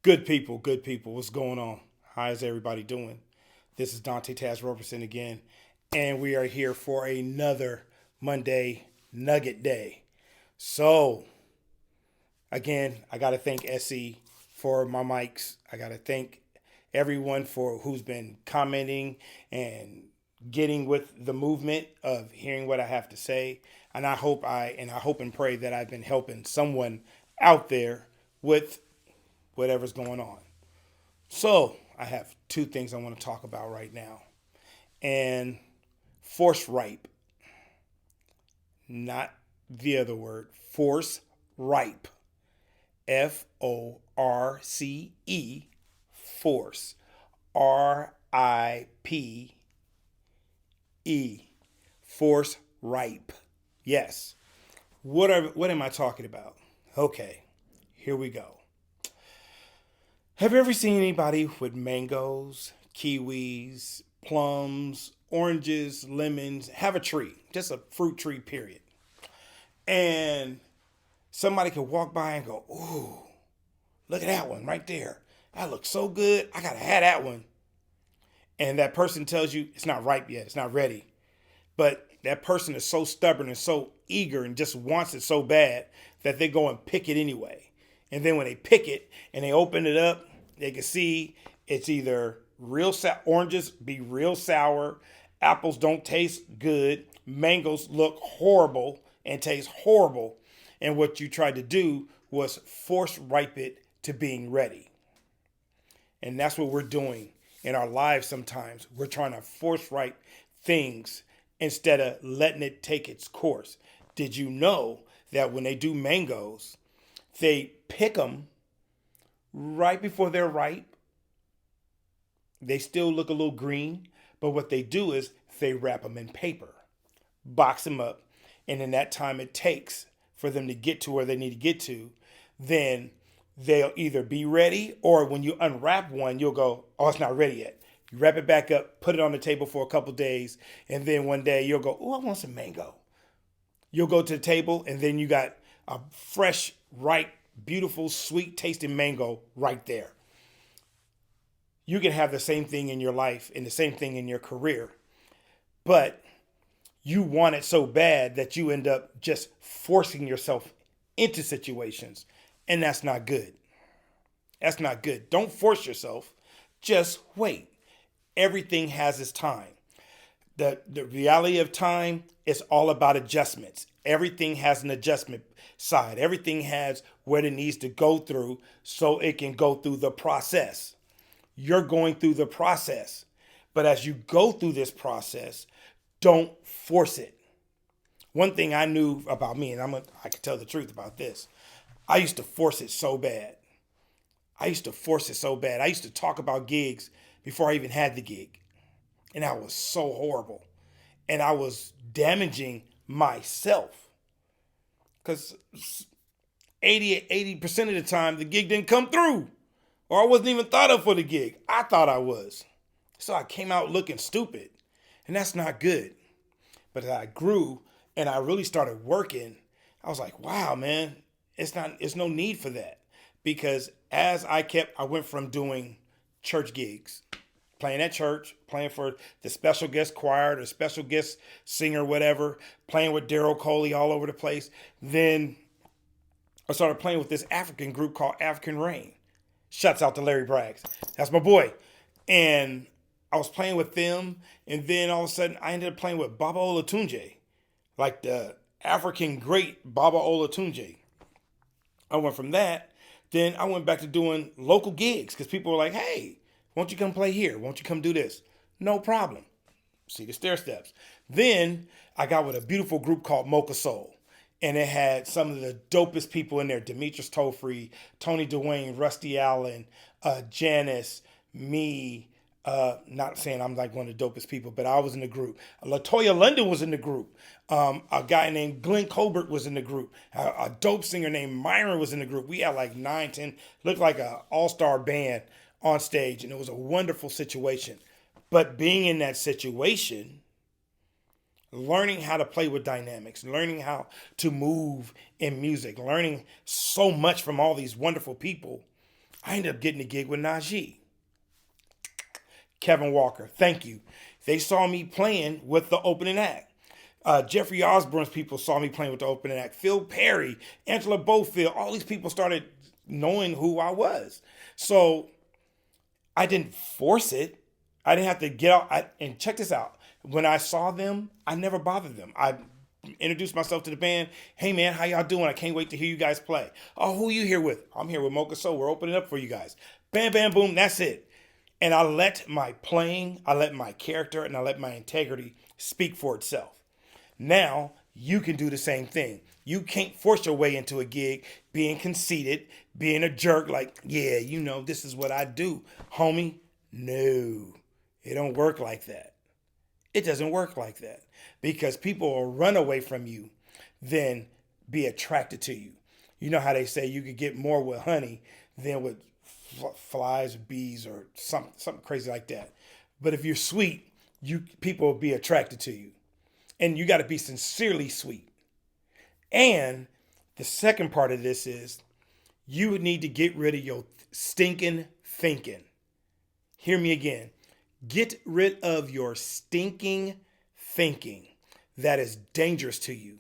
Good people. What's going on? How is everybody doing? This is Dante Taz Robertson again, and we are here for another Monday Nugget Day. So, again, I got to thank SE for my mics. I got to thank everyone for who's been commenting and getting with the movement of hearing what I have to say. And I hope and pray that I've been helping someone out there with whatever's going on. So, I have two things I want to talk about right now. And force ripe, not the other word, force ripe. FORCE, force. RIPE, force ripe. Yes. What am I talking about? Okay, here we go. Have you ever seen anybody with mangoes, kiwis, plums, oranges, lemons, have a tree, just a fruit tree, period? And somebody could walk by and go, ooh, look at that one right there. That looks so good. I got to have that one. And that person tells you it's not ripe yet. It's not ready. But that person is so stubborn and so eager and just wants it so bad that they go and pick it anyway. And then when they pick it and they open it up, they can see it's either oranges be real sour, apples don't taste good, mangoes look horrible and taste horrible. And what you tried to do was force ripe it to being ready. And that's what we're doing in our lives sometimes. We're trying to force ripe things instead of letting it take its course. Did you know that when they do mangoes, they pick them right before they're ripe? They still look a little green, but what they do is they wrap them in paper, box them up, and in that time it takes for them to get to where they need to get to, then they'll either be ready, or when you unwrap one, you'll go, oh, it's not ready yet. You wrap it back up, put it on the table for a couple days, and then one day you'll go, oh, I want some mango. You'll go to the table, and then you got a fresh, ripe, beautiful, sweet tasting mango right there. You can have the same thing in your life and the same thing in your career, but you want it so bad that you end up just forcing yourself into situations, and that's not good. That's not good. Don't force yourself. Just wait. Everything has its time. The reality of time is all about adjustments. Everything has an adjustment side. Everything has what it needs to go through so it can go through the process. You're going through the process. But as you go through this process, don't force it. One thing I knew about me, and I can tell the truth about this, I used to force it so bad. I used to talk about gigs before I even had the gig. And that was so horrible. And I was damaging myself. Because 80% of the time, the gig didn't come through. Or I wasn't even thought of for the gig. I thought I was. So I came out looking stupid. And that's not good. But as I grew and I really started working, I was like, wow, man, it's no need for that. Because I went from doing church gigs, playing at church, playing for the special guest choir, the special guest singer, whatever, playing with Daryl Coley all over the place. Then I started playing with this African group called African Rain. Shouts out to Larry Braggs. That's my boy. And I was playing with them, and then all of a sudden I ended up playing with Baba Olatunji, like the African great Baba Olatunji. I went from that, then I went back to doing local gigs because people were like, hey, won't you come play here? Won't you come do this? No problem. See the stair steps. Then I got with a beautiful group called Mocha Soul. And it had some of the dopest people in there. Demetrius Tofree, Tony Dwayne, Rusty Allen, Janice, me. Not saying I'm like one of the dopest people, but I was in the group. LaToya London was in the group. A guy named Glenn Colbert was in the group. A dope singer named Myron was in the group. We had like 9, 10, looked like an all-star band on stage. And it was a wonderful situation. But being in that situation, learning how to play with dynamics, learning how to move in music, learning so much from all these wonderful people, I ended up getting a gig with Najee. Kevin Walker, thank you. They saw me playing with the opening act. Jeffrey Osborne's people saw me playing with the opening act. Phil Perry, Angela Bofield, all these people started knowing who I was. So I didn't force it. I didn't have to get out. And check this out. When I saw them, I never bothered them. I introduced myself to the band. Hey man, how y'all doing? I can't wait to hear you guys play. Oh, who you here with? I'm here with Mocha. So we're opening up for you guys. Bam, bam, boom. That's it. And I let my playing, I let my character, and I let my integrity speak for itself. Now you can do the same thing. You can't force your way into a gig being conceited, being a jerk, like, yeah, you know, this is what I do. Homie, no, it don't work like that. It doesn't work like that because people will run away from you than be attracted to you. You know how they say you could get more with honey than with flies, bees, or something crazy like that. But if you're sweet, people will be attracted to you. And you got to be sincerely sweet. And the second part of this is you need to get rid of your stinking thinking. Hear me again. Get rid of your stinking thinking that is dangerous to you.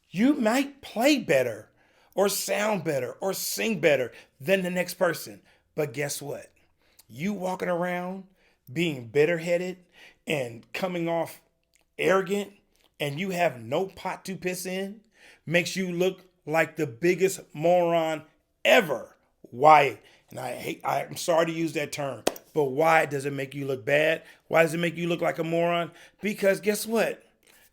You might play better or sound better or sing better than the next person. But guess what? You walking around being bitter-headed and coming off arrogant and you have no pot to piss in makes you look like the biggest moron ever. Why? And I'm sorry to use that term, but why does it make you look bad? Why does it make you look like a moron? Because guess what?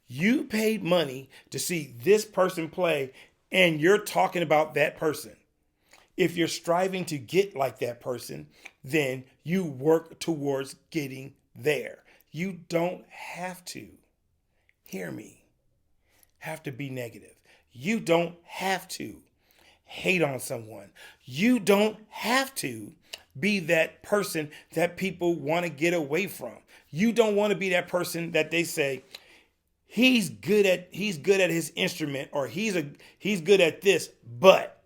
You paid money to see this person play and you're talking about that person. If you're striving to get like that person, then you work towards getting there. You don't have to, hear me, have to be negative. You don't have to hate on someone. You don't have to be that person that people want to get away from. You don't want to be that person that they say, he's good at his instrument, or he's good at this, but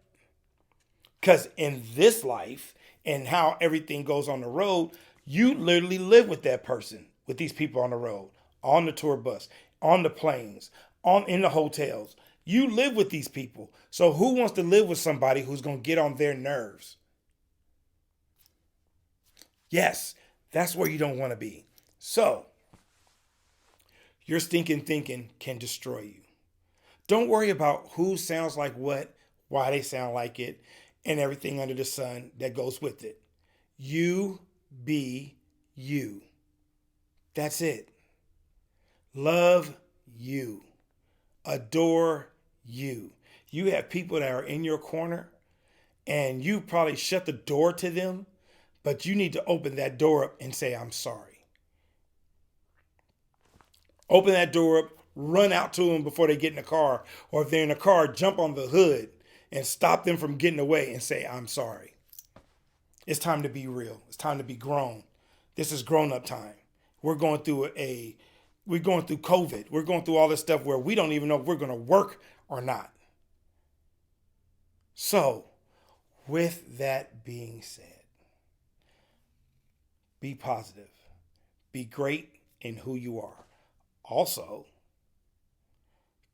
because in this life and how everything goes on the road, you literally live with that person, with these people on the road, on the tour bus, on the planes, in the hotels. You live with these people. So who wants to live with somebody who's going to get on their nerves? Yes, that's where you don't want to be. So your stinking thinking can destroy you. Don't worry about who sounds like what, why they sound like it, and everything under the sun that goes with it. You be you. That's it. Love you. Adore you. You have people that are in your corner and you probably shut the door to them, but you need to open that door up and say, I'm sorry. Open that door up, run out to them before they get in the car, or if they're in the car, jump on the hood and stop them from getting away and say, I'm sorry. It's time to be real. It's time to be grown. This is grown-up time. We're going through COVID. We're going through all this stuff where we don't even know if we're going to work or not. So, with that being said, be positive. Be great in who you are. Also,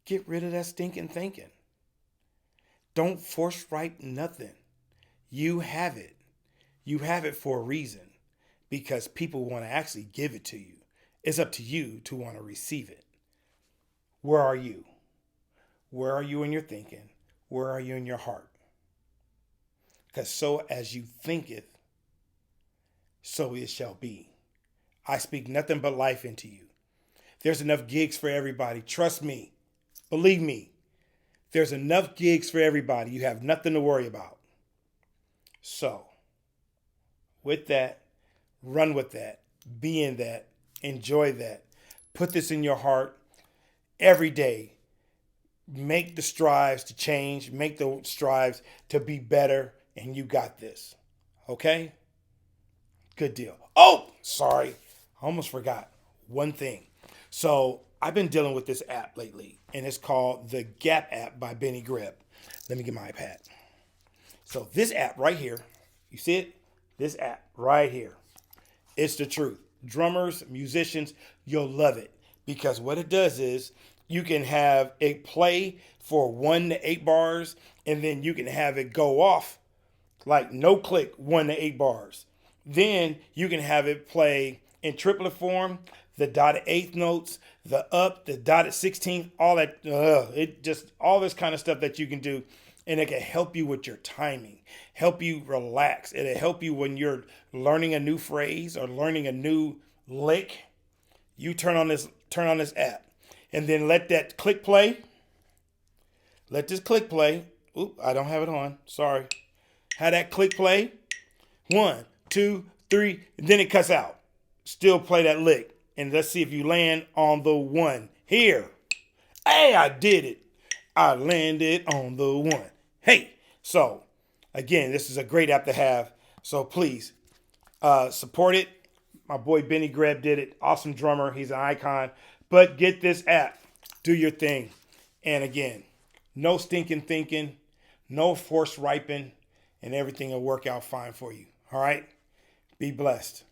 get rid of that stinking thinking. Don't force write nothing. You have it. You have it for a reason, because people want to actually give it to you. It's up to you to want to receive it. Where are you? Where are you in your thinking? Where are you in your heart? Because so as you thinketh, so it shall be. I speak nothing but life into you. There's enough gigs for everybody. Trust me. Believe me. There's enough gigs for everybody. You have nothing to worry about. So, with that, run with that. Be in that. Enjoy that. Put this in your heart every day. Make the strives to change. Make the strives to be better. And you got this. Okay? Good deal. Oh, sorry. I almost forgot one thing. So I've been dealing with this app lately, and it's called the Gap app by Benny Greb. Let me get my iPad. So this app right here You see it? This app right here. It's the truth. Drummers, musicians, you'll love it because what it does is you can have it play for 1 to 8 bars and then you can have it go off like no click 1 to 8 bars. Then you can have it play in triplet form, the dotted eighth notes, the up, the dotted 16th, all that. It just all this kind of stuff that you can do, and it can help you with your timing, help you relax. It'll help you when you're learning a new phrase or learning a new lick. You turn on this app, and then let that click play. Let this click play. Oop, I don't have it on. Sorry. Have that click play. 1, 2, 3, and then it cuts out. Still play that lick. And let's see if you land on the 1. Here. Hey, I did it. I landed on the 1. Hey. So, again, this is a great app to have. So please support it. My boy Benny Greb did it. Awesome drummer. He's an icon. But get this app. Do your thing. And again, no stinking thinking. No forced riping. And everything will work out fine for you. All right? Be blessed.